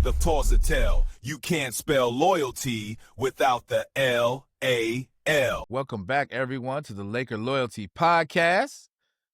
the Torsatel. You can't spell loyalty without the L-A-L. Welcome back, everyone, to the Laker Loyalty Podcast.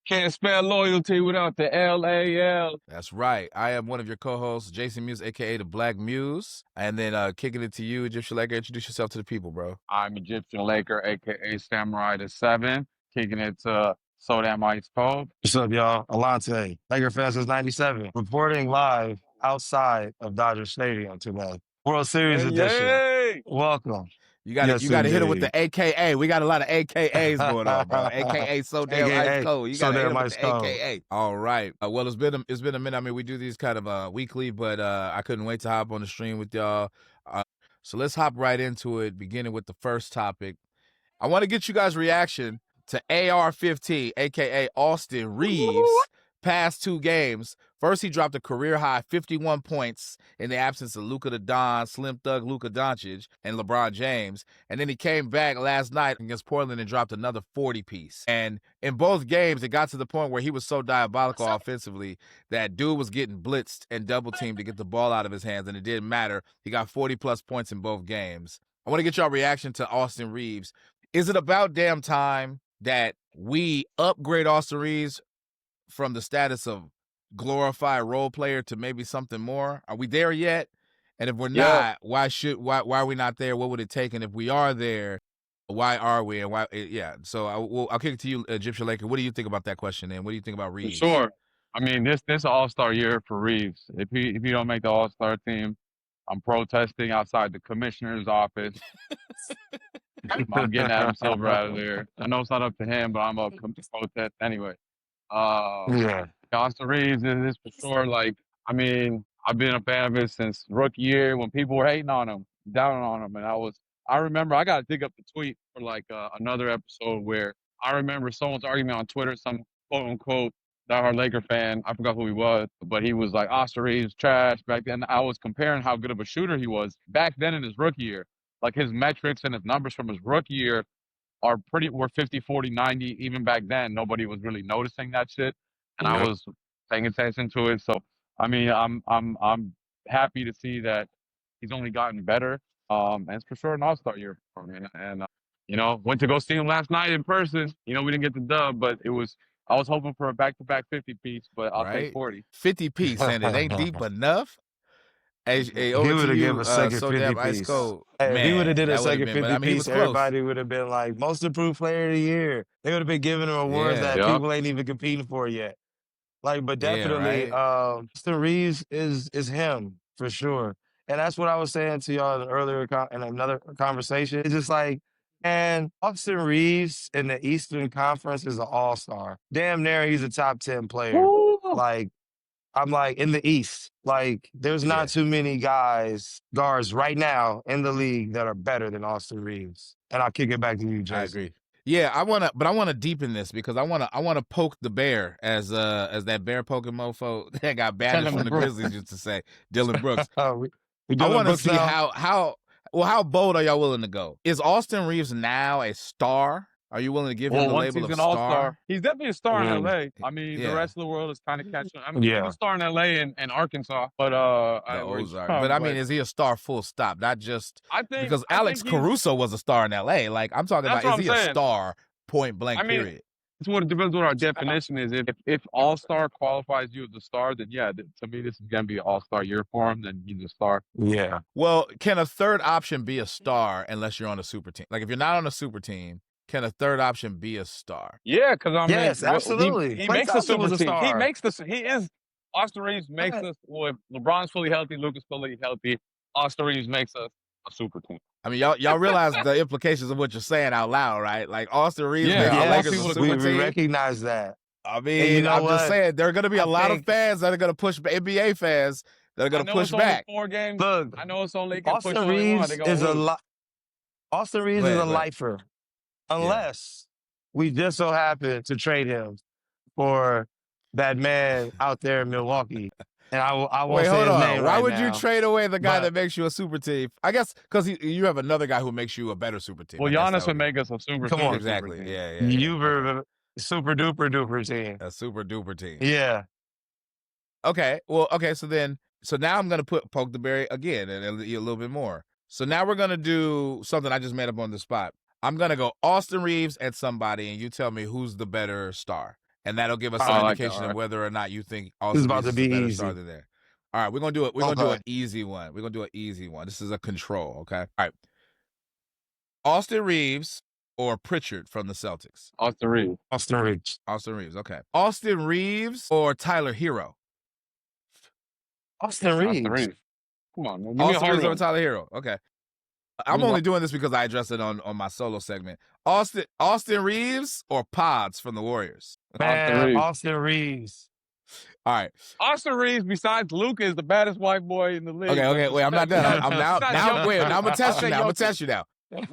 Can't spell loyalty without the L-A-L. That's right. I am one of your co-hosts, Jason Muse, a.k.a. The Black Muse. And then kicking it to you, Egyptian Laker. Introduce yourself to the people, bro. I'm Egyptian Laker, a.k.a. Samurai the 7, kicking it to So Damn Ice Cold. What's up, y'all? Alante, Laker fan since 97, reporting live outside of Dodger Stadium today. World Series edition. Yay! Welcome. You got to hit it with the AKA. We got a lot of AKAs going on, bro. AKA So Damn Ice Cold. You got to hit it with the AKA. All right. Well, it's been a minute. I mean, we do these kind of weekly, but I couldn't wait to hop on the stream with y'all. So let's hop right into it, beginning with the first topic. I want to get you guys' reaction to AR-15, a.k.a. Austin Reaves, past 2 games. First, he dropped a career-high 51 points in the absence of Luka the Don, Slim Thug Luka Doncic, and LeBron James. And then he came back last night against Portland and dropped another 40-piece. And in both games, it got to the point where he was so diabolical offensively that dude was getting blitzed and double-teamed to get the ball out of his hands, and it didn't matter. He got 40-plus points in both games. I want to get y'all reaction to Austin Reaves. Is it about damn time that we upgrade Austin Reaves from the status of glorified role player to maybe something more? Are we there yet? And if we're not, why are we not there? What would it take? And if we are there, why are we? And why? Yeah. So I'll kick it to you, Egyptian Laker. What do you think about that question? And what do you think about Reaves? Sure. I mean, this All-Star year for Reaves. If you don't make the All-Star team, I'm protesting outside the commissioner's office. I'm getting Adam Silver out of there. I know it's not up to him, but I'm up to protest anyway. Austin Reaves is for sure. Like, I mean, I've been a fan of his since rookie year when people were hating on him, down on him, and I remember I got to dig up the tweet for like another episode where I remember someone's argument on Twitter, some quote unquote diehard Laker fan, I forgot who he was, but he was like, Austin Reaves trash back then. I was comparing how good of a shooter he was back then in his rookie year. Like his metrics and his numbers from his rookie year were 50, 40, 90. Even back then, nobody was really noticing that shit. And I was paying attention to it. So, I mean, I'm happy to see that he's only gotten better. And it's for sure an all-star year for me. And, went to go see him last night in person. We didn't get the dub, but I was hoping for a back-to-back 50-piece, but I'll take 40. 50-piece, and it ain't deep enough. He would have given a second 50-piece. If he would have did a second 50-piece, everybody would have been like, most improved player of the year. They would have been giving him awards that people ain't even competing for yet. Like, but definitely, Austin Reaves is him for sure. And that's what I was saying to y'all earlier in another conversation. It's just like, and Austin Reaves in the Eastern Conference is an all-star. Damn near he's a top 10 player. Woo! Like, I'm like, in the East, like, there's not too many guards right now in the league that are better than Austin Reaves. And I'll kick it back to you, Jason. I agree. Yeah, I want to deepen this because I want to poke the bear as that bear poking mofo that got banished from the Grizzlies used to say, Dylan Brooks. I want to see how bold are y'all willing to go? Is Austin Reaves now a star? Are you willing to give him the label of an star? all-star. He's definitely a star in LA. I mean, the rest of the world is kind of catching. I mean, he's a star in LA and Arkansas, but I mean, is he a star full stop? Not just because Alex Caruso was a star in LA. Like I'm talking about, is he a star point blank? Period. It depends what our definition is. If all-star qualifies you as a star, then to me this is gonna be an all-star year for him. Then he's a star. Yeah. Well, can a third option be a star unless you're on a super team? Like if you're not on a super team, can a third option be a star? Yeah, because I mean, yes, absolutely. He makes the super team. Austin Reaves makes us. Well, if LeBron's fully healthy, Luka's fully healthy, Austin Reaves makes us a super team. I mean, y'all realize the implications of what you're saying out loud, right? Like Austin Reaves makes the Lakers a super team. We recognize that. I mean, I'm just saying there are going to be a lot of fans that are going to push NBA fans that are going to push back. 4 games. Look, I know it's only Austin Reaves is Austin Reaves is a lifer. Unless we just so happen to trade him for that man out there in Milwaukee. And I won't say his name. Why would you trade away the guy that makes you a super team? I guess because you have another guy who makes you a better super team. Well, Giannis would make us a super team. Come on. Exactly. Super team. Yeah. You were a super duper team. A super duper team. Yeah. Okay. Well, so then So now I'm going to poke the berry again and a little bit more. So now we're going to do something I just made up on the spot. I'm going to go Austin Reaves and somebody, and you tell me who's the better star. And that'll give us some indication of whether or not you think Austin Reaves is a better star than there. All right, we're going to do it. We're going to do an easy one. We're going to do an easy one. This is a control, okay? All right. Austin Reaves or Pritchard from the Celtics? Austin Reaves. Austin Reaves. Austin Reaves, okay. Austin Reaves or Tyler Hero? Austin Reaves. Austin Reaves. Come on, man. Austin Reaves over Tyler Hero. Okay. I'm only doing this because I addressed it on my solo segment. Austin Reaves or Pods from the Warriors? Man, Austin Reaves. All right. Austin Reaves, besides Luka, is the baddest white boy in the league. Okay. Wait, I'm not done. I'm now I'm gonna test you now. I'm gonna test you now.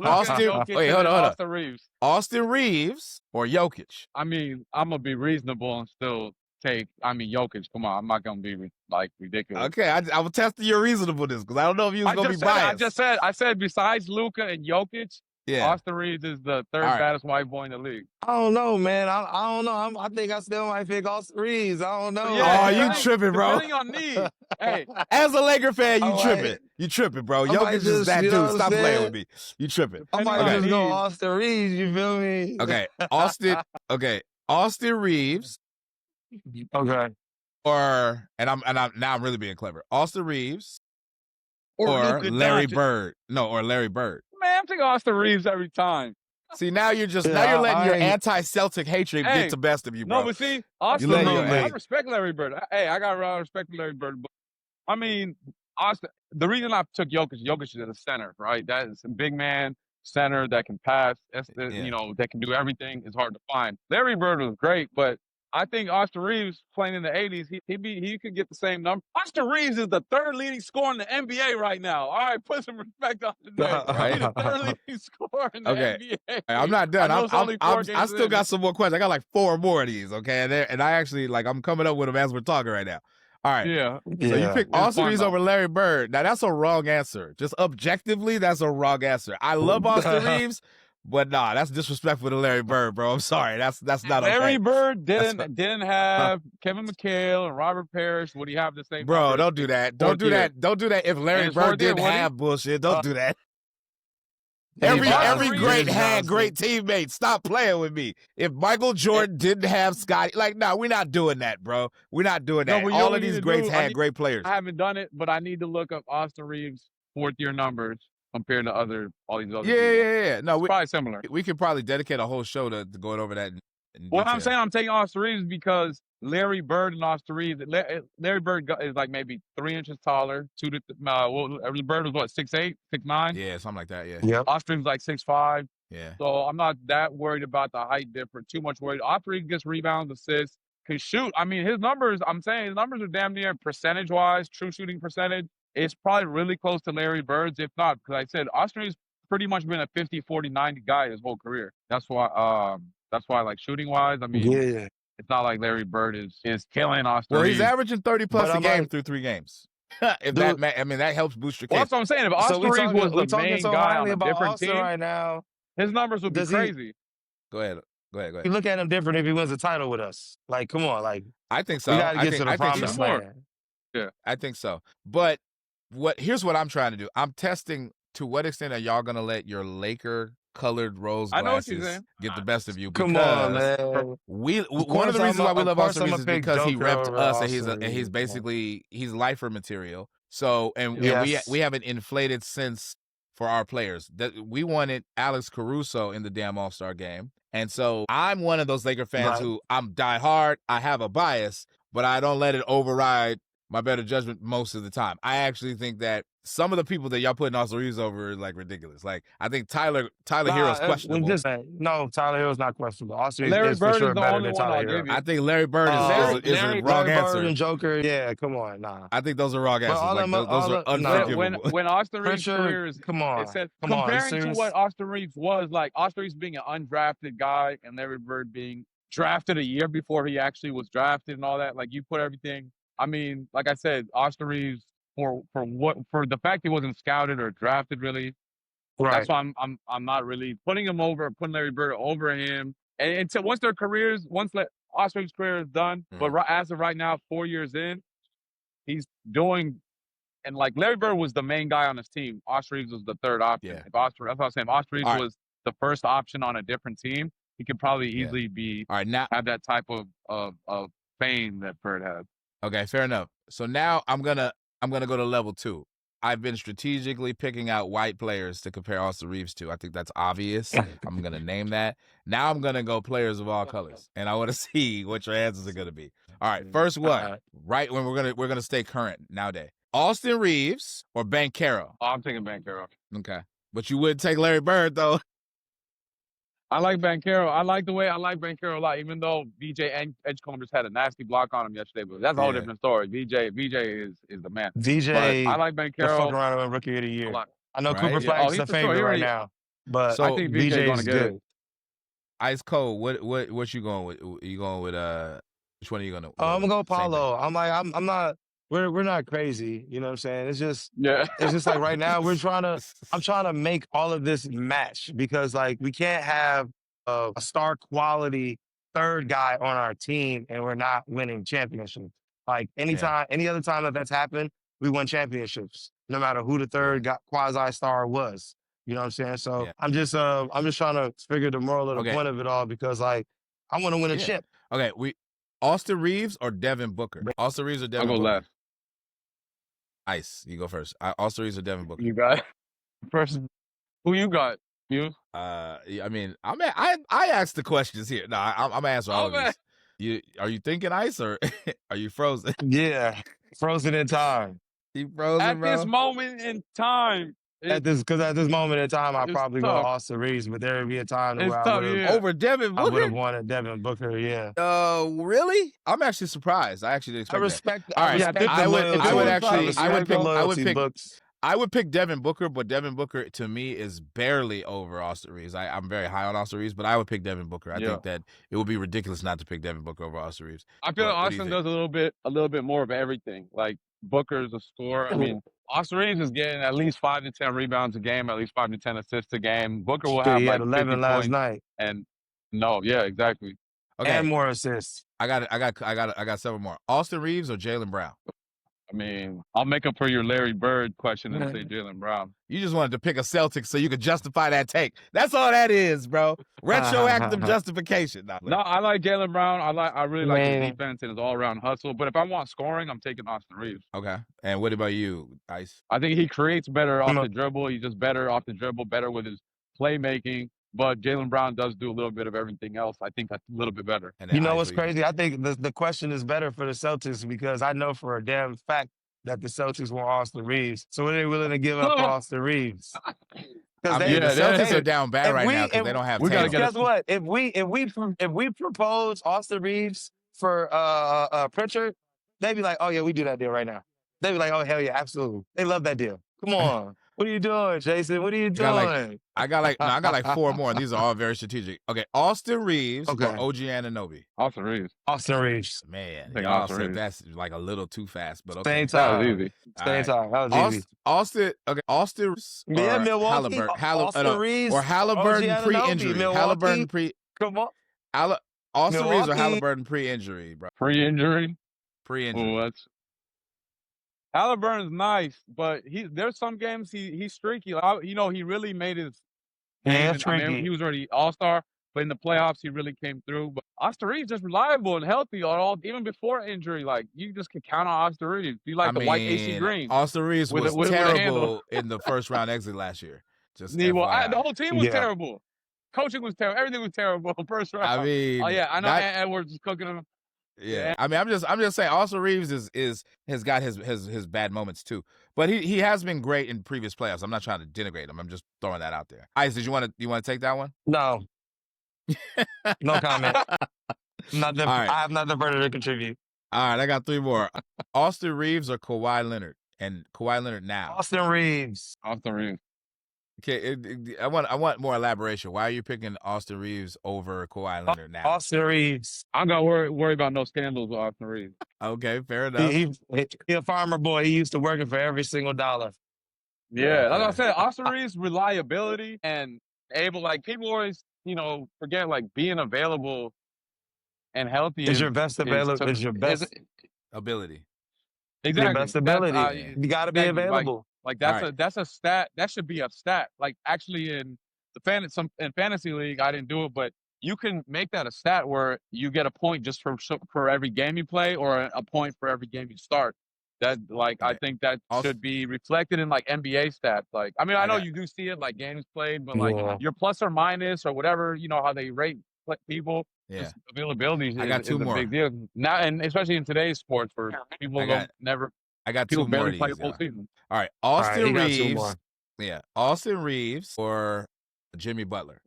Austin, wait, hold on. Austin Reaves. Austin Reaves or Jokic? I mean, I'm gonna be reasonable and still take. I mean, Jokic. Come on, I'm not gonna be like ridiculous. Okay, I will test your reasonableness because I don't know if you was gonna be biased. I said besides Luka and Jokic, Austin Reaves is the third baddest white boy in the league. I don't know, man. I don't know. I think I still might pick Austin Reaves. I don't know. Yeah, you tripping, bro? Depending on need. Hey, as a Laker fan, you tripping. You tripping, bro. Jokic is that dude. Stop playing with me. You tripping. I might just go Austin Reaves. You feel me? Okay, Austin. Okay, Austin Reaves. Okay. Or now I'm really being clever. Austin Reaves or Larry Bird. No, or Larry Bird. Man, I'm taking Austin Reaves every time. See, now you're letting your anti-Celtic hatred get the best of you, bro. No, but see, Austin, I respect Larry Bird. Hey, I got a lot of respect for Larry Bird. But, I mean, Austin. The reason I took Jokic is a center, right? That is a big man center that can pass. You know, that can do everything. It's hard to find. Larry Bird was great, but I think Austin Reaves playing in the 80s, he could get the same number. Austin Reaves is the third leading scorer in the NBA right now. All right, put some respect on the name. He's the third leading scorer in the NBA. I'm not done. I still got some more questions. I got like 4 more of these, okay? And I actually, I'm coming up with them as we're talking right now. All right. Yeah. So you pick Austin Reaves over Larry Bird. Now, that's a wrong answer. Just objectively, that's a wrong answer. I love Austin Reaves. But nah, that's disrespectful to Larry Bird, bro. I'm sorry. That's not okay. Larry Bird didn't have Kevin McHale and Robert Parrish. Would he have the same? Bro, don't do that. Don't do that. Don't do that. If Larry Bird didn't have bullshit, don't do that. Every great had great teammates. Stop playing with me. If Michael Jordan didn't have Scotty, we're not doing that, bro. We're not doing that. No, all of these greats had great players. I haven't done it, but I need to look up Austin Reaves' 4th-year numbers compared to all these other people. Yeah. No, probably similar. We could probably dedicate a whole show to going over that. Well, I'm saying I'm taking Austin Reaves because Larry Bird and Austin Reaves. Larry Bird is like maybe 3 inches taller. Bird was what, 6'8", 6'9"? Yeah, something like that. Yeah. Yep. Austin Reaves like 6'5". Yeah. So I'm not that worried about the height difference. Too much worried. Austin Reaves gets rebounds, assists, can shoot. I mean, his numbers. I'm saying his numbers are damn near percentage-wise, true shooting percentage. It's probably really close to Larry Bird's, if not, because I said Austin Reaves pretty much been a 50, 40, 90 guy his whole career. That's why like shooting wise, I mean, it's not like Larry Bird is killing Austin Reaves. He's averaging 30+ a game through 3 games. That helps boost your case. Well, that's what I'm saying. If Austin Reaves was the main guy on a different team right now, his numbers would be crazy. Go ahead. You look at him different if he wins a title with us. Come on, I think so. We got to get to the promised land. Yeah, I think so. But here's what I'm trying to do. I'm testing to what extent are y'all gonna let your Laker colored rose glasses get the best of you? Come on, man. One of the reasons why we love Austin Reaves is because he repped us and he's basically lifer material. So we have an inflated sense for our players that we wanted Alex Caruso in the damn All-Star game. And so I'm one of those Laker fans who I'm diehard. I have a bias, but I don't let it override my better judgment most of the time. I actually think that some of the people that y'all putting Austin Reaves over is ridiculous. I think Tyler Hero's questionable. No, Tyler Hero's not questionable. Austin Reaves Larry is Bird for sure is the better only than one Tyler I'll Hero. give you. I think Larry Bird is a wrong answer. Bird and Joker, yeah, come on, nah. I think those are wrong answers. Those are unforgivable. When Austin Reaves' career is, comparing to what Austin Reaves was like, Austin Reaves being an undrafted guy and Larry Bird being drafted a year before he actually was drafted and all that, you put everything. I mean, like I said, Austin Reaves for the fact he wasn't scouted or drafted really. Right. That's why I'm not really putting Larry Bird over him. And until once Austin Reaves' career is done, but as of right now, 4 years in, he's doing. And like Larry Bird was the main guy on his team. Austin Reaves was the third option. Yeah. If Austin, that's what I was saying. If Austin Reaves was the first option on a different team, he could probably easily be now have that type of fame that Bird had. Okay, fair enough. So now I'm gonna go to level 2. I've been strategically picking out white players to compare Austin Reaves to. I think that's obvious. I'm gonna name that. Now I'm gonna go players of all colors, and I want to see what your answers are gonna be. All right, first one. Right when we're gonna stay current nowadays. Austin Reaves or Banchero? Oh, I'm taking Banchero. Okay. But you would take Larry Bird, though. I like Banchero. I like Banchero a lot, even though VJ Edgecombe just had a nasty block on him yesterday. But that's a whole different story. VJ is the man. VJ, but I like Banchero. Fucking around with Rookie of the Year. I know Cooper Flagg's the favorite right now, but so I think VJ is going to get it. Ice Cold, what you going with? You going with which one are you going to? I'm gonna go Paulo. I'm not. We're not crazy, you know what I'm saying? It's just like right now I'm trying to make all of this match because like we can't have a star quality third guy on our team and we're not winning championships. Like any other time that's happened, we won championships, no matter who the third quasi star was. You know what I'm saying? So I'm just trying to figure the moral of the point of it all because like I want to win a chip. Okay, Austin Reaves or Devin Booker? Austin Reaves or Devin Booker? I'll go left. Ice, you go first. Austin Reaves or Devin Booker? You got first. Who you got? You? I mean, I asked the questions here. No, I'm gonna answer all of these. Are you thinking, Ice, or are you frozen? Yeah, frozen in time. You frozen, at bro? this moment in time. At this moment in time, I probably go Austin Reaves, but there would be a time where I would have over Devin Booker. I would have wanted Devin Booker. Yeah. Really? I'm actually surprised. I actually didn't expect. I respect. I would pick Devin Booker, but Devin Booker to me is barely over Austin Reaves. I'm very high on Austin Reaves, but I would pick Devin Booker. I think that it would be ridiculous not to pick Devin Booker over Austin Reaves. I feel like Austin does a little bit more of everything. Like Booker's a scorer. I mean, Austin Reaves is getting at least 5 to 10 rebounds a game, at least 5 to 10 assists a game. Booker will have like 11 last night. And exactly. Okay. And more assists. I got several more. Austin Reaves or Jaylen Brown? I mean, I'll make up for your Larry Bird question and say Jaylen Brown. You just wanted to pick a Celtics so you could justify that take. That's all that is, bro. Retroactive justification. No, I like Jaylen Brown. I really like his defense and his all-around hustle. But if I want scoring, I'm taking Austin Reaves. Okay. And what about you, Ice? I think he creates better off the dribble. He's just better off the dribble, better with his playmaking. But Jaylen Brown does do a little bit of everything else. I think that's a little bit better. You know what's crazy? I think the question is better for the Celtics because I know for a damn fact that the Celtics want Austin Reaves. So are they willing to give up Austin Reaves? The Celtics are down bad right now because they don't have. Guess what? If we propose Austin Reaves for Pritchard, they'd be like, oh yeah, we do that deal right now. They'd be like, oh hell yeah, absolutely. They love that deal. Come on. What are you doing, Jason? What are you doing? I got like 4 more. And these are all very strategic. Okay, Austin Reaves or OG Anunoby? Austin Reaves. Austin Reaves. Man, y'all said that's like a little too fast, but okay. Same time. That was easy. Same time. That was easy. Austin. Yeah, Milwaukee. Austin Reaves or Halliburton pre-injury. Halliburton pre. Come on. Austin Reaves or Halliburton pre-injury, bro. Pre-injury. Pre-injury. Oh, Halliburton's nice, but there's some games he's streaky. He really made his game. I mean, he was already all-star, but in the playoffs he really came through. But Austin Reaves just reliable and healthy even before injury. Like you just can count on Austin Reaves. Be like the white AC Green. Austin Reaves was terrible in the first round exit last year. The whole team was terrible. Coaching was terrible. Everything was terrible. First round. I mean, I know Edwards is cooking him. Yeah, I mean, I'm just saying. Austin Reaves has got his bad moments too, but he has been great in previous playoffs. I'm not trying to denigrate him. I'm just throwing that out there. Ice, did you want to take that one? No, no comment. I have nothing further to contribute. All right, I got 3 more. Austin Reaves or Kawhi Leonard, and Kawhi Leonard now. Austin Reaves. Austin Reaves. Okay, I want more elaboration. Why are you picking Austin Reaves over Kawhi Leonard now? Austin Reaves. I'm not worry about no scandals with Austin Reaves. Okay, fair enough. He a farmer boy. He used to working for every single dollar. Yeah, like I said, Austin Reaves' reliability and people always forget being available and healthy is your best available. Is your best ability. Exactly. Your best ability. You got to be available. Like that's a stat. That should be a stat. Like actually in in fantasy league, I didn't do it, but you can make that a stat where you get a point just for every game you play, or a point for every game you start. That I think that should be reflected in like NBA stats. Like I mean, I know you do see it like games played, but like your plus or minus or whatever, you know how they rate people. Yeah, availability I got two is a more. big deal now, and especially in today's sports where people I got people two barely more play full season. All right, Austin Reaves. Yeah, Austin Reaves or Jimmy Butler.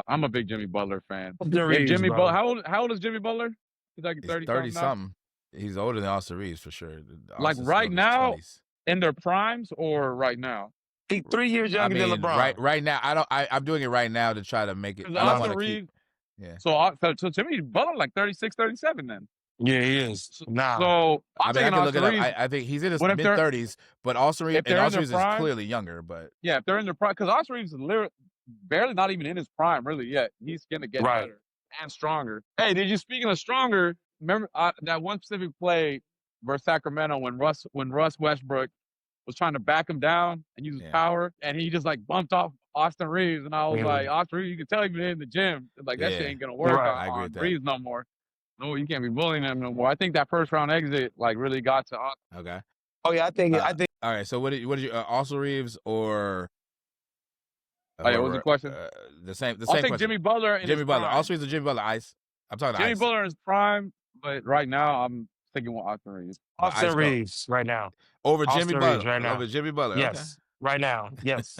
I'm a big Jimmy Butler fan. Reaves, Butler. How old is Jimmy Butler? He's like 30 something. He's older than Austin Reaves for sure. Like right now, in their primes, or right now. He's 3 years younger than LeBron. Right now, I'm doing it right now to try to make it. I don't want to keep. Yeah. So Jimmy Butler like 36, 37 then. Yeah, he is. So I can look it up. I think he's in his mid 30s, but Austin Reaves is clearly younger. But yeah, if they're in their prime, because Austin Reaves is literally barely not even in his prime really yet. He's gonna get better and stronger. Hey, speaking of stronger, remember that one specific play versus Sacramento when Russ Westbrook was trying to back him down and use his power, and he just like bumped off Austin Reaves, and I was like, Austin Reaves, you can tell he's been in the gym. Like that shit ain't gonna work on Reaves no more. No, you can't be bullying him no more. I think that first round exit like really got to Austin. Okay. Oh yeah, I think. All right. So what did you Austin Reaves or? What was the question? The same. I'll take Jimmy Butler. Jimmy Butler. Austin Reaves or Jimmy Butler? Ice. I'm talking Jimmy Ice. Butler is prime, but right now I'm thinking with Austin Reaves. Austin Reaves right now over Jimmy Butler. Right now. Over Jimmy Butler. Yes. Okay. Right now. Yes.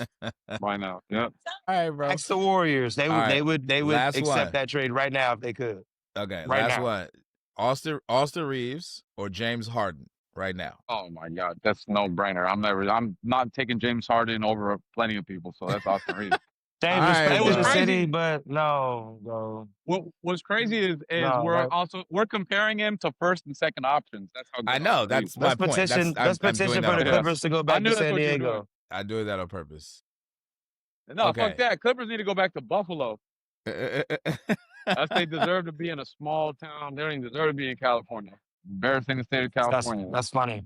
Right now. Yep. All right, bro. Next the Warriors. They would accept that trade right now if they could. Okay. Right last now. one. Austin Reaves or James Harden right now? Oh my God, that's no brainer. I'm not taking James Harden over plenty of people, so that's Austin Reaves. James was the city, but no, bro. What's crazy is we're comparing him to first and second options. That's how good I know. That's my point. Let's petition for the Clippers to go back to San Diego. I do that on purpose. No, fuck that. Clippers need to go back to Buffalo. They deserve to be in a small town. They don't even deserve to be in California. Embarrassing the state of California. That's funny.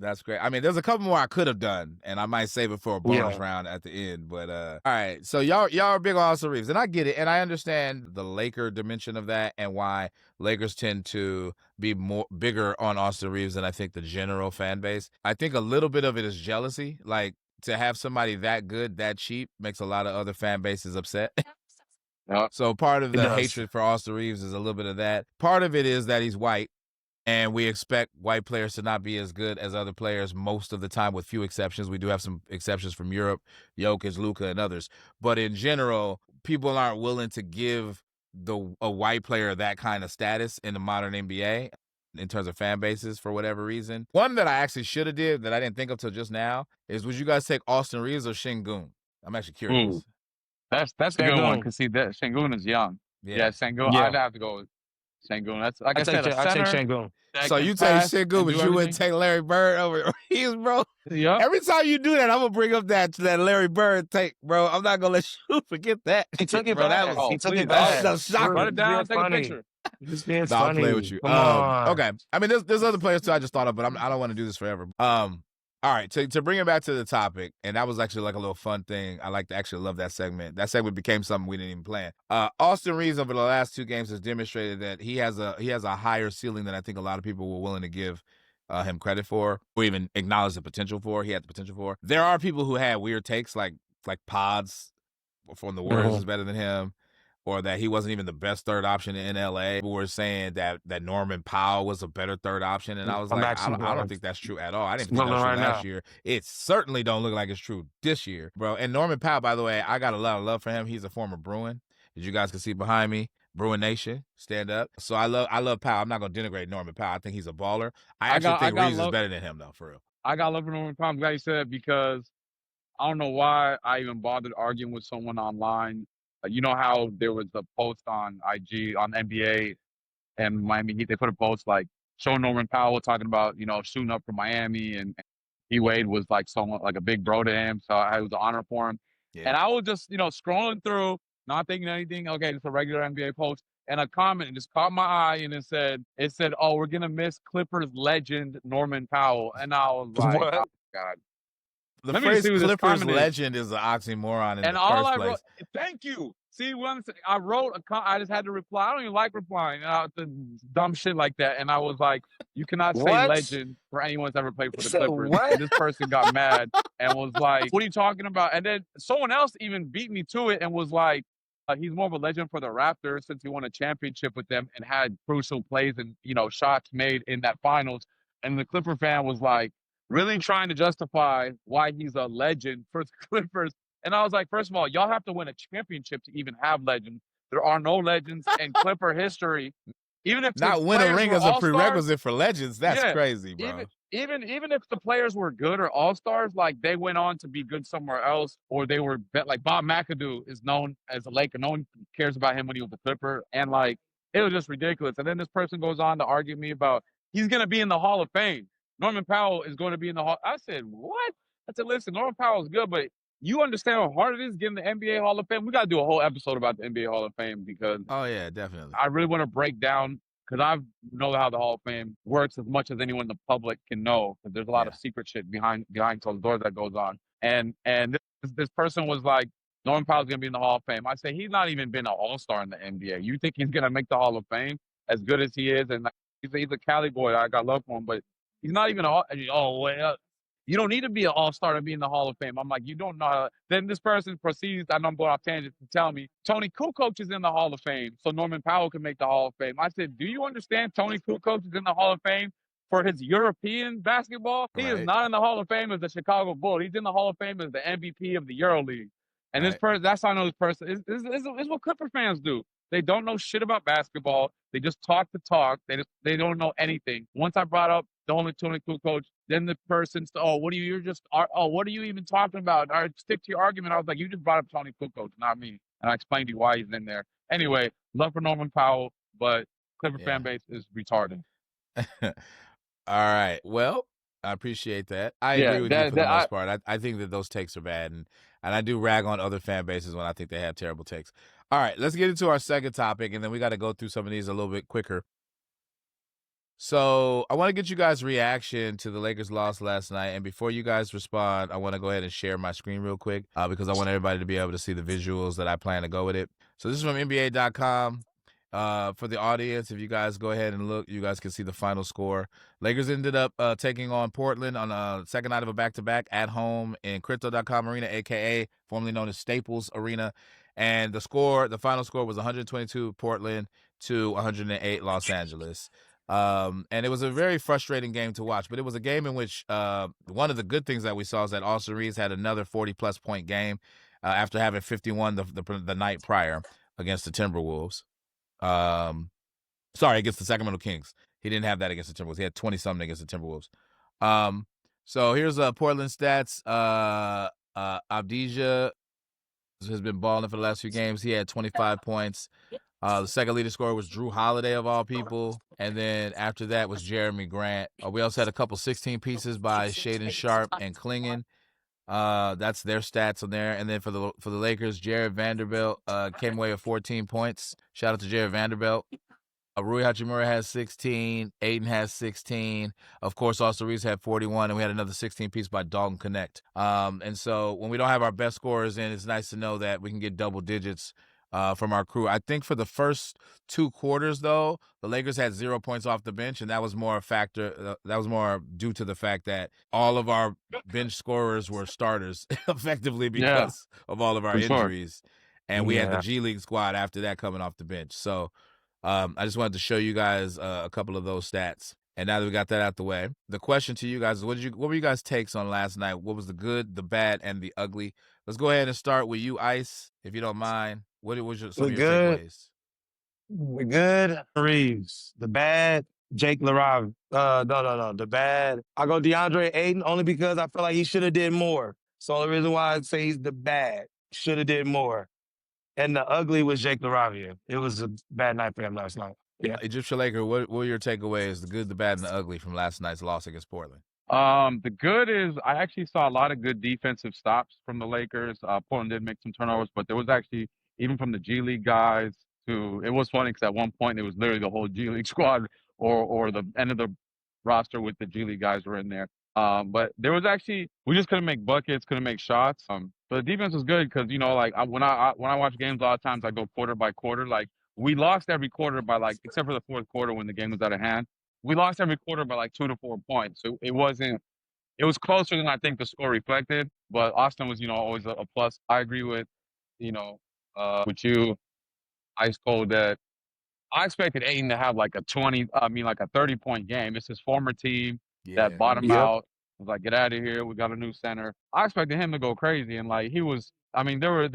That's great. I mean, there's a couple more I could have done, and I might save it for a bonus round at the end. But all right, so y'all are big on Austin Reaves, and I get it, and I understand the Laker dimension of that, and why Lakers tend to be bigger on Austin Reaves than I think the general fan base. I think a little bit of it is jealousy, like to have somebody that good, that cheap, makes a lot of other fan bases upset. So part of the hatred for Austin Reaves is a little bit of that. Part of it is that he's white, and we expect white players to not be as good as other players most of the time, with few exceptions. We do have some exceptions from Europe, Jokic, Luka, and others. But in general, people aren't willing to give a white player that kind of status in the modern NBA in terms of fan bases for whatever reason. One that I actually should have did that I didn't think of till just now is, would you guys take Austin Reaves or Şengün? I'm actually curious. That's a good one, because see, that Şengün is young. Yeah, Şengün. I'd have to go with Şengün. That's like I said, a center. I take Şengün. So you take Şengün, but you wouldn't take Larry Bird over Reaves, bro? Yeah. Every time you do that, I'm gonna bring up that Larry Bird take, bro. I'm not gonna let you forget that. He took it bro. back. He took it back. That was shocking. Write it down. Take a picture. Just being funny. I'll play with you. Come on. Okay. I mean, there's other players too I just thought of, but I don't want to do this forever. All right, to bring it back to the topic, and that was actually like a little fun thing. I love that segment. That segment became something we didn't even plan. Austin Reaves over the last 2 games has demonstrated that he has a higher ceiling than I think a lot of people were willing to give him credit for, or even acknowledge the potential for. He had the potential for. There are people who had weird takes, like Pods from the Warriors is better than him, or that he wasn't even the best third option in LA. People were saying that Norman Powell was a better third option, and I was I don't think that's true at all. I didn't think that was true last year. It certainly don't look like it's true this year, bro. And Norman Powell, by the way, I got a lot of love for him. He's a former Bruin, as you guys can see behind me. Bruin Nation, stand up. So I love Powell. I'm not gonna denigrate Norman Powell. I think he's a baller. I actually think Reaves is better than him, though, for real. I got love for Norman Powell. I'm glad you said that, because I don't know why I even bothered arguing with someone online. You know how there was a post on IG on NBA and Miami Heat. They put a post like showing Norman Powell talking about, shooting up for Miami, and D Wade was like someone like a big bro to him. So it was an honor for him. Yeah. And I was just, scrolling through, not thinking anything. Okay, it's a regular NBA post. and a comment just caught my eye, and it said, "Oh, we're gonna miss Clippers legend Norman Powell," and I was like, What? "Oh God." The Let me just phrase see who this Clippers comment is. legend is an oxymoron in And the all first I place. wrote, thank you. See, once I wrote I just had to reply. I don't even like replying to dumb shit like that. And I was like, you cannot say What? legend for anyone that's ever played for the So Clippers. what? And this person got mad and was like, what are you talking about? And then someone else even beat me to it and was like, he's more of a legend for the Raptors since he won a championship with them and had crucial plays and, shots made in that finals. And the Clipper fan was like, really trying to justify why he's a legend for the Clippers. And I was like, first of all, y'all have to win a championship to even have legends. There are no legends in Clipper history. Even if not win a ring is a prerequisite for legends. That's crazy, bro. Even if the players were good or all-stars, like they went on to be good somewhere else, or they were like Bob McAdoo is known as a Laker. No one cares about him when he was a Clipper, and like it was just ridiculous. And then this person goes on to argue me about he's going to be in the Hall of Fame. Norman Powell is going to be in the Hall. I said, what? I said, listen, Norman Powell is good, but you understand how hard it is getting the NBA Hall of Fame? We got to do a whole episode about the NBA Hall of Fame because oh yeah, definitely. I really want to break down because I know how the Hall of Fame works as much as anyone in the public can know because there's a lot of secret shit behind closed doors that goes on. And this person was like, Norman Powell's gonna be in the Hall of Fame. I say he's not even been an All-Star in the NBA. You think he's gonna make the Hall of Fame as good as he is? And he's a Cali boy. I got love for him, but he's not even you don't need to be an all-star to be in the Hall of Fame. I'm like, you don't know how. Then this person proceeds, I know I'm going off tangent, to tell me Tony Kukoc is in the Hall of Fame, so Norman Powell can make the Hall of Fame. I said, do you understand Tony Kukoc is in the Hall of Fame for his European basketball? He is not in the Hall of Fame as the Chicago Bull. He's in the Hall of Fame as the MVP of the EuroLeague. And this person, that's how I know this person. This is what Clipper fans do. They don't know shit about basketball. They just talk the talk. They don't know anything. Once I brought up the only Tony Kukoc, then the person's, what are you even talking about? All right, stick to your argument. I was like, you just brought up Tony Kukoc, not me. And I explained to you why he's in there. Anyway, love for Norman Powell, but Clipper fan base is retarded. All right. Well, I appreciate that. I agree with you for the most part. I think that those takes are bad, and I do rag on other fan bases when I think they have terrible takes. All right, let's get into our second topic, and then we got to go through some of these a little bit quicker. So I want to get you guys' reaction to the Lakers' loss last night. And before you guys respond, I want to go ahead and share my screen real quick because I want everybody to be able to see the visuals that I plan to go with it. So this is from NBA.com. For the audience, if you guys go ahead and look, you guys can see the final score. Lakers ended up taking on Portland on the second night of a back-to-back at home in Crypto.com Arena, a.k.a. formerly known as Staples Arena. And the final score was 122 Portland to 108 Los Angeles. And it was a very frustrating game to watch, but it was a game in which one of the good things that we saw is that Austin Reaves had another 40-plus point game after having 51 the night prior against the Timberwolves. Against the Sacramento Kings. He didn't have that against the Timberwolves. He had 20-something against the Timberwolves. So here's Portland stats. Avdija has been balling for the last few games. He had 25 points. The second leading scorer was Drew Holiday, of all people. And then after that was Jeremy Grant. We also had a couple 16 pieces by Shaedon Sharpe and Klingon. That's their stats on there. And then for the Lakers, Jared Vanderbilt came away with 14 points. Shout out to Jared Vanderbilt. Rui Hachimura has 16. Aiden has 16. Of course, Austin Reaves had 41, and we had another 16 piece by Dalton Connect. And so when we don't have our best scorers in, it's nice to know that we can get double digits from our crew. I think for the first two quarters, though, the Lakers had 0 points off the bench, and that was more a factor. That was more due to the fact that all of our bench scorers were starters, effectively because of all of our injuries. Sure. And we had the G League squad after that coming off the bench. So I just wanted to show you guys a couple of those stats. And now that we got that out the way, the question to you guys is, what were you guys' takes on last night? What was the good, the bad, and the ugly? Let's go ahead and start with you, Ice, if you don't mind. What was some of your takeaways? The good, Reaves. The bad, Jake LaRave. No. The bad, I go DeAndre Ayton only because I feel like he should have did more. So the only reason why I say he's the bad, should have did more. And the ugly was Jake LaRavia. It was a bad night for him last night. Yeah. Egyptian Laker, what were your takeaways, the good, the bad, and the ugly from last night's loss against Portland? The good is I actually saw a lot of good defensive stops from the Lakers. Portland did make some turnovers, but there was actually, even from the G League guys to. It was funny because at one point it was literally the whole G League squad or the end of the roster with the G League guys were in there. But there was actually we just couldn't make buckets, couldn't make shots. But the defense was good because like when I watch games, a lot of times I go quarter by quarter. Like we lost every quarter by like except for the fourth quarter when the game was out of hand. We lost every quarter by like 2 to 4 points. So it wasn't. It was closer than I think the score reflected. But Austin was always a plus. I agree with with you, Ice Cold, that I expected Aiden to have like a 30-point game. It's his former team that bought him out. Was like, get out of here. We got a new center. I expected him to go crazy, and like he was. I mean, there was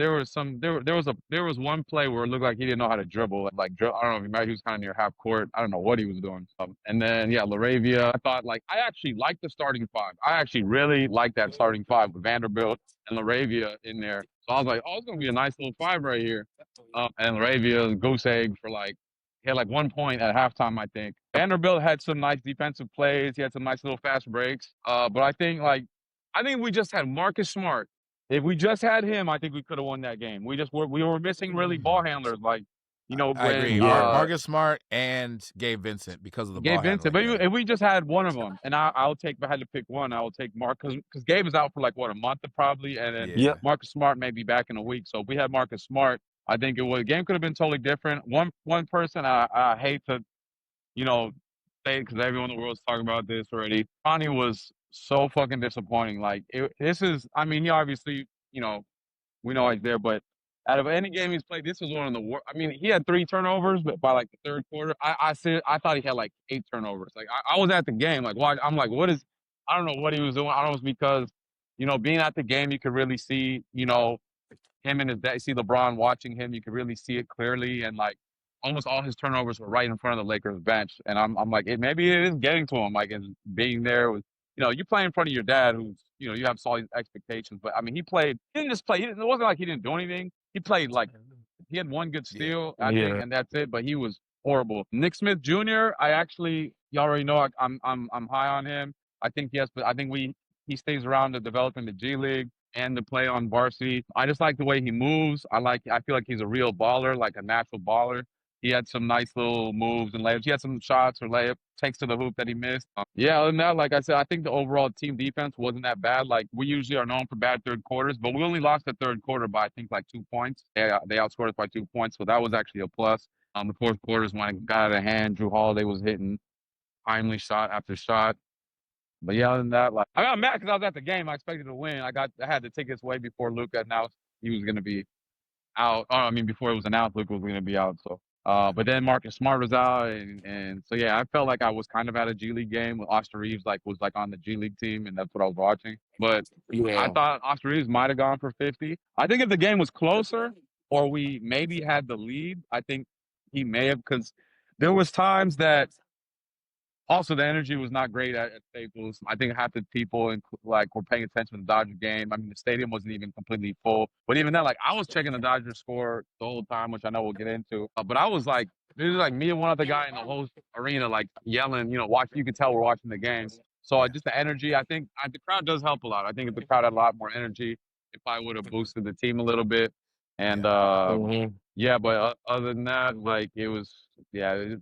one play where it looked like he didn't know how to dribble. I don't know if he was kind of near half court. I don't know what he was doing. And then Laravia. I thought I actually liked the starting five. I actually really liked that starting five with Vanderbilt and Laravia in there. So I was like, oh, it's gonna be a nice little five right here. And Laravia goose egg for he had 1 point at halftime, I think. Vanderbilt had some nice defensive plays. He had some nice little fast breaks. But I think we just had Marcus Smart. If we just had him, I think we could have won that game. We were missing really ball handlers. I agree. Marcus Smart and Gabe Vincent because of the ball handling. But if we just had one of them, and I had to pick one, I will take Mark because Gabe is out for a month probably, and then Marcus Smart may be back in a week. So if we had Marcus Smart, I think the game could have been totally different. One person I hate to, say because everyone in the world is talking about this already. Ronnie was so fucking disappointing. He obviously, we know he's there, but out of any game he's played, this was one of the worst. I mean, he had 3 turnovers, but by the third quarter, I thought he had 8 turnovers. I was at the game, I'm like, what is? I don't know what he was doing. I don't know if it's because, being at the game, you could really see, him and his dad. You see LeBron watching him, you could really see it clearly, and almost all his turnovers were right in front of the Lakers bench. And I'm like, maybe it is getting to him, and being there with, you play in front of your dad, who's, you have solid expectations. But I mean, he didn't just play. It wasn't like he didn't do anything. He played he had 1 good steal, I think, and that's it. But he was horrible. Nick Smith Jr. You already know I'm high on him. I think he stays around to develop in the G League and to play on varsity. I just like the way he moves. I feel like he's a real baller, a natural baller. He had some nice little moves and layups. He had some shots or layup takes to the hoop that he missed. Other than that, like I said, I think the overall team defense wasn't that bad. We usually are known for bad third quarters, but we only lost the third quarter by, I think, 2 points. They outscored us by 2 points, so that was actually a plus. The fourth quarters when it got out of hand, Drew Holiday was hitting timely shot after shot. But other than that, I got mad because I was at the game. I expected to win. I had the tickets way before Luka announced he was going to be out. Before it was announced Luka was going to be out. So, but then Marcus Smart was out, and so I felt like I was kind of at a G League game with Austin Reaves, was on the G League team, and that's what I was watching. But I thought Austin Reaves might have gone for 50. I think if the game was closer or we maybe had the lead, I think he may have, because there was times that. Also, the energy was not great at Staples. I think half the people were paying attention to the Dodger game. I mean, the stadium wasn't even completely full. But even then, I was checking the Dodgers score the whole time, which I know we'll get into. But I was this is me and one other guy in the whole arena, yelling, you could tell we're watching the game. So just the energy, I think the crowd does help a lot. I think if the crowd had a lot more energy, it probably would have boosted the team a little bit. And but other than that, it was,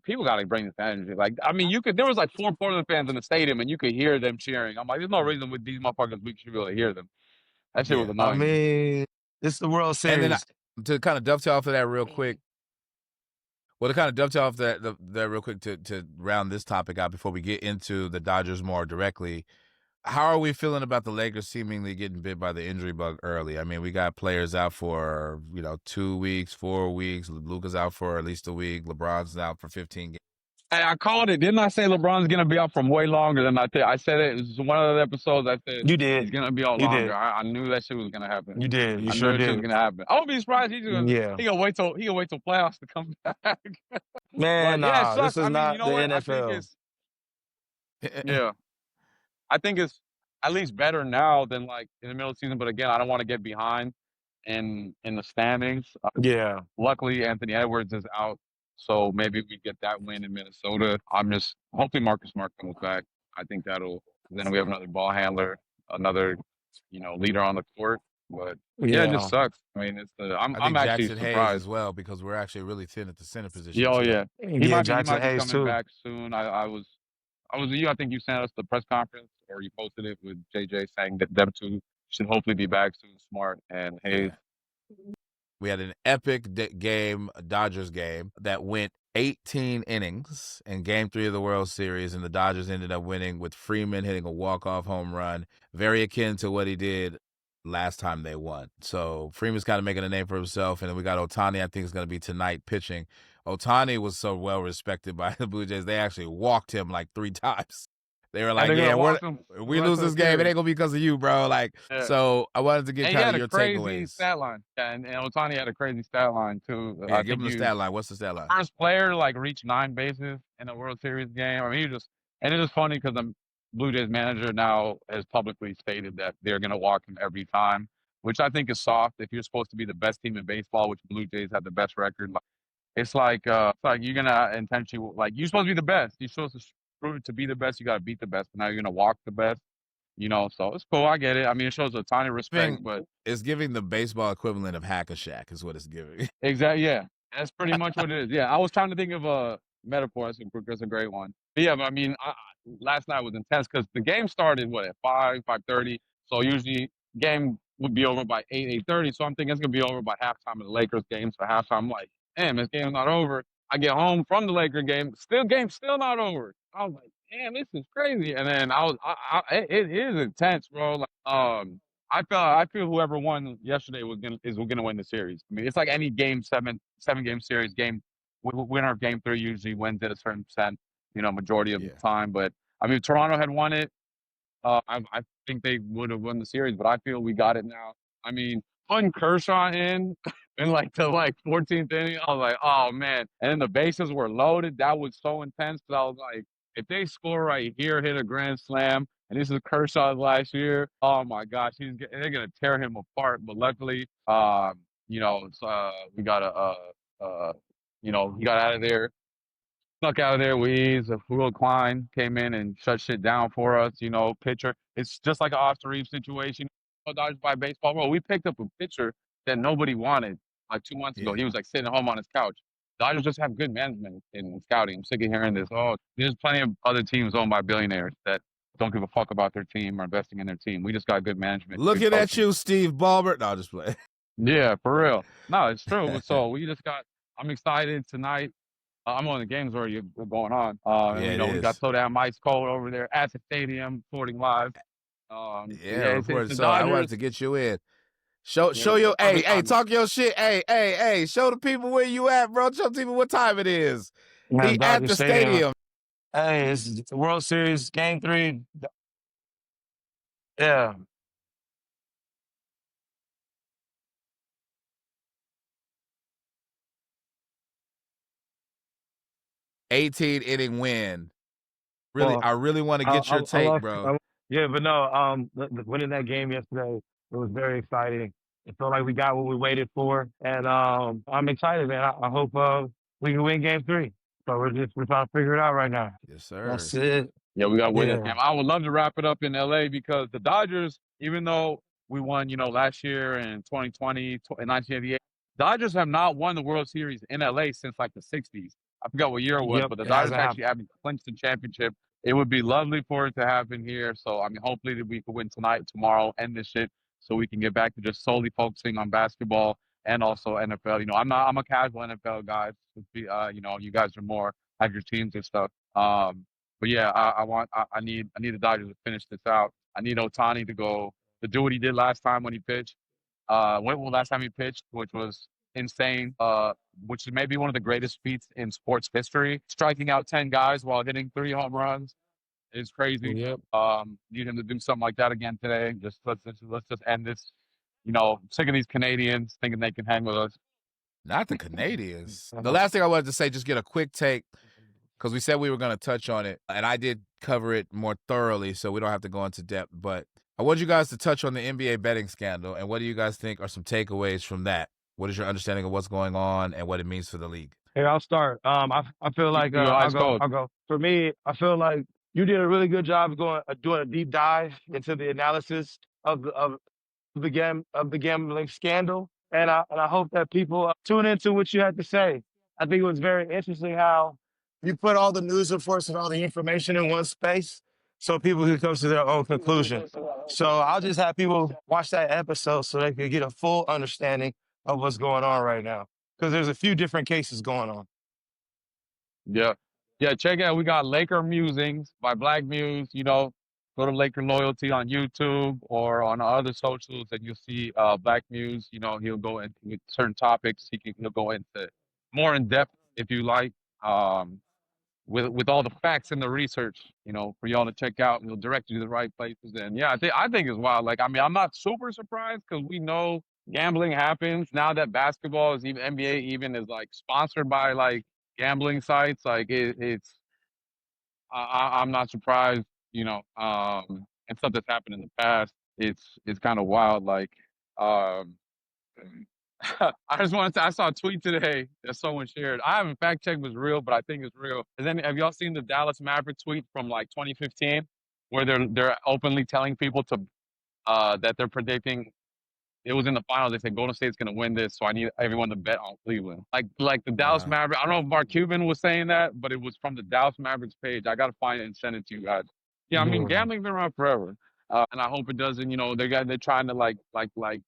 people got to bring this energy. There was 4 Portland fans in the stadium and you could hear them cheering. I'm like, there's no reason with these motherfuckers we should be able to hear them. That shit was annoying. It's the World Series. And then to kind of dovetail off of that real quick, to round this topic out before we get into the Dodgers more directly, how are we feeling about the Lakers seemingly getting bit by the injury bug early? I mean, we got players out for, 2 weeks, 4 weeks. Luka's out for at least a week. LeBron's out for 15 games. Hey, I called it. Didn't I say LeBron's going to be out for way longer than I think? I said it. It was one of the episodes I said. You did. He's going to be out longer. I knew that shit was going to happen. You did. You I sure knew did. That shit was going to happen. I would be surprised he's going to he gonna wait till playoffs to come back. Man, this is not the NFL. I think it's at least better now than in the middle of the season. But again, I don't want to get behind in the standings. Luckily, Anthony Edwards is out, so maybe we get that win in Minnesota. Hopefully Marcus Smart comes back. I think then we have another ball handler, another leader on the court. But yeah, it just sucks. I mean, it's I think I'm actually Jackson Hayes surprised as well, because we're actually really thin at the center position. Yeah, oh yeah. He might be Hayes coming too. back soon. I think you sent us the press conference, or you posted it with JJ saying that them two should hopefully be back soon. Smart and Hayes. We had an epic game, a Dodgers game, that went 18 innings in Game 3 of the World Series, and the Dodgers ended up winning with Freeman hitting a walk-off home run, very akin to what he did last time they won. So Freeman's kind of making a name for himself, and then we got Ohtani, I think is going to be tonight pitching. Ohtani was so well respected by the Blue Jays, they actually walked him like 3 times. They were like, yeah, we lose this game, it ain't going to be because of you, bro. Like, so I wanted to get kind of your takeaways. Crazy stat line. Yeah, and Ohtani had a crazy stat line, too. Yeah, give him the stat line. What's the stat line? First player to, like, reach 9 bases in a World Series game. I mean, and it is funny because the Blue Jays manager now has publicly stated that they're going to walk him every time, which I think is soft. If you're supposed to be the best team in baseball, which Blue Jays have the best record, it's like you're gonna intentionally, like, you're supposed to be the best. You're supposed to prove to be the best. You gotta beat the best. But now you're gonna walk the best. So it's cool. I get it. I mean, it shows a ton of respect, but it's giving the baseball equivalent of Hack-a-Shack is what it's giving. Exactly. Yeah, that's pretty much what it is. Yeah, I was trying to think of a metaphor. That's a great one. But yeah, but I mean, last night was intense because the game started at 5:30. So usually game would be over by 8:30. So I'm thinking it's gonna be over by halftime of the Lakers game. So halftime, I'm like, damn, this game's not over. I get home from the Laker game, game's still not over. I was like, damn, this is crazy. And then it is intense, bro. Like, I feel whoever won yesterday is gonna win the series. I mean, it's like any seven game series. Winner of game 3 usually wins at a certain percent, majority of the time. But I mean, if Toronto had won it, I think they would have won the series. But I feel we got it now. I mean, putting Kershaw in like the 14th inning, I was like, oh man. And then the bases were loaded. That was so intense because I was like, if they score right here, hit a grand slam, and this is Kershaw's last year, oh my gosh, they're gonna tear him apart. But luckily, we got he got out of there. Snuck out of there with ease. Will Klein came in and shut shit down for us, pitcher. It's just like an Austin Reaves situation. Dodgers by baseball. Well, we picked up a pitcher that nobody wanted like 2 months ago. He was like sitting at home on his couch. Dodgers just have good management in scouting. I'm sick of hearing this. Oh, there's plenty of other teams owned by billionaires that don't give a fuck about their team or investing in their team. We just got good management. Looking at you, Steve Ballmer. No, I'll just play. Yeah, for real. No, it's true. So I'm excited tonight. I'm on the games already going on. We got so damn ice cold over there at the stadium, reporting live. Reporting. So I wanted to get you in. Show your talk your shit. Hey, show the people where you at, bro. Show people what time it is. Be at the stadium. Hey, it's the World Series Game 3. Yeah. $18-inning win. Really, I really want to get your take, bro. Yeah, but no, winning that game yesterday, it was very exciting. It felt like we got what we waited for, and I'm excited, man. I hope we can win Game 3. So we're trying to figure it out right now. Yes, sir. That's it. Yeah, we got to win it. I would love to wrap it up in LA because the Dodgers, even though we won, last year in 2020 and 1988, Dodgers have not won the World Series in LA since like the 60s. I forgot what year it was, but the Dodgers actually haven't clinched the championship. It would be lovely for it to happen here. So, I mean, hopefully we can win tonight, tomorrow, end this shit so we can get back to just solely focusing on basketball and also NFL. I'm a casual NFL guy. You guys are more, have your teams and stuff. But yeah, I need the Dodgers to finish this out. I need Ohtani to do what he did last time when he pitched. Last time he pitched, which was insane, which is maybe one of the greatest feats in sports history. Striking out 10 guys while hitting 3 home runs is crazy. Yep. Need him to do something like that again today. Let's just end this. Sick of these Canadians thinking they can hang with us. Not the Canadians. The last thing I wanted to say, just get a quick take, because we said we were going to touch on it, and I did cover it more thoroughly, so we don't have to go into depth. But I want you guys to touch on the NBA betting scandal, and what do you guys think are some takeaways from that? What is your understanding of what's going on and what it means for the league? Hey, I'll start. I feel like I'll go. For me, I feel like you did a really good job doing a deep dive into the analysis of of the gambling scandal. And I hope that people tune into what you had to say. I think it was very interesting how you put all the news reports and all the information in one space so people can come to their own conclusion. So I'll just have people watch that episode so they can get a full understanding of what's going on right now. Because there's a few different cases going on. Yeah. Yeah, check it out. We got Laker Musings by Black Muse, go to Laker Loyalty on YouTube or on other socials and you'll see Black Muse, he'll go into certain topics. He'll go into more in depth if you like. With all the facts and the research, for y'all to check out, and he'll direct you to the right places. And yeah, I think it's wild. Like, I mean, I'm not super surprised because we know gambling happens now that basketball is even NBA even is like sponsored by like gambling sites. Like I'm not surprised, and stuff that's happened in the past. It's kind of wild. Like, um, I saw a tweet today that someone shared. I haven't fact checked if it's real, but I think it's real. Have y'all seen the Dallas Maverick tweet from like 2015 where they're openly telling people to that they're predicting it was in the finals. They said Golden State's going to win this, so I need everyone to bet on Cleveland. Like the Dallas Mavericks. I don't know if Mark Cuban was saying that, but it was from the Dallas Mavericks page. I got to find it and send it to you guys. Yeah, I mean, gambling's been around forever, and I hope it doesn't. They're trying to like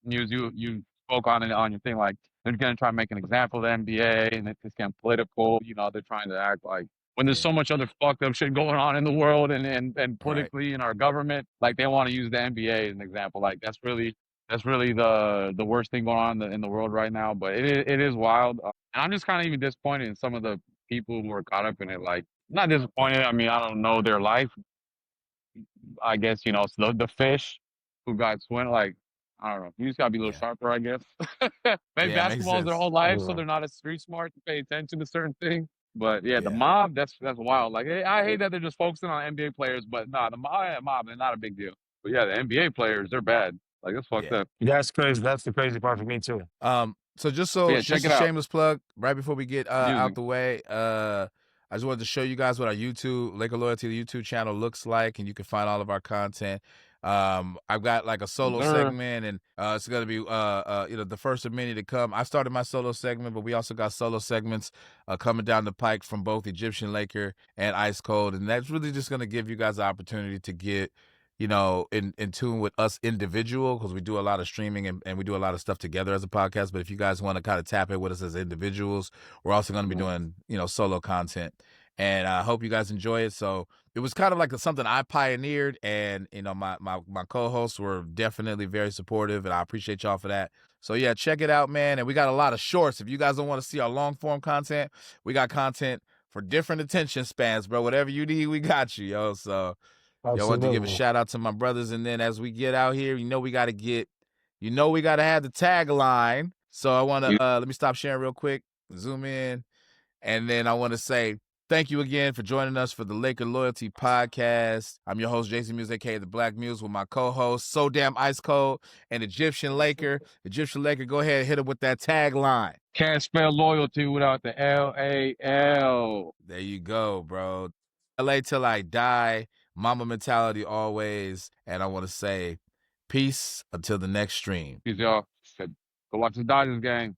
Muse, you spoke on it on your thing. Like they're going to try and make an example of the NBA, and it's getting political. They're trying to act like when there's so much other fucked up shit going on in the world and politically in our government, like they want to use the NBA as an example. Like that's really the worst thing going on in the world right now. But it is wild, and I'm just kind of even disappointed in some of the people who are caught up in it. Like, not disappointed. I mean, I don't know their life. I guess it's the fish who got swindled. Like, I don't know. You just gotta be a little sharper, I guess. Maybe basketball is their whole life, so they're not as street smart to pay attention to certain things. But yeah, the mob, that's wild. Like, I hate that they're just focusing on NBA players, but nah, the mob, they're not a big deal. But yeah, the NBA players, they're bad. Like, that's fucked up. That's crazy. That's the crazy part for me too. So just a shameless plug right before we get out the way. I just wanted to show you guys what our YouTube Laker Loyalty, the YouTube channel looks like, and you can find all of our content. I've got like a solo segment, and it's gonna be the first of many to come. I started my solo segment, but we also got solo segments coming down the pike from both Egyptian Laker and Ice Cold, and that's really just gonna give you guys the opportunity to get in tune with us individual, because we do a lot of streaming and we do a lot of stuff together as a podcast. But if you guys want to kind of tap in with us as individuals, we're also going to be doing, solo content. And I hope you guys enjoy it. So it was kind of like something I pioneered, and, my co-hosts were definitely very supportive, and I appreciate y'all for that. So yeah, check it out, man. And we got a lot of shorts. If you guys don't want to see our long form content, we got content for different attention spans, bro. Whatever you need, we got you, yo. So I want to give a shout out to my brothers, and then as we get out here, we got to have the tagline. So I want to let me stop sharing real quick, zoom in, and then I want to say thank you again for joining us for the Laker Loyalty Podcast. I'm your host, Jason Muse, aka the Black Muse, with my co-host, So Damn Ice Cold, and Egyptian Laker. Egyptian Laker, go ahead and hit him with that tagline. Can't spell loyalty without the L-A-L. There you go, bro. LA till I die. Mama mentality always. And I want to say peace until the next stream. Peace, y'all. Go watch the Dodgers game.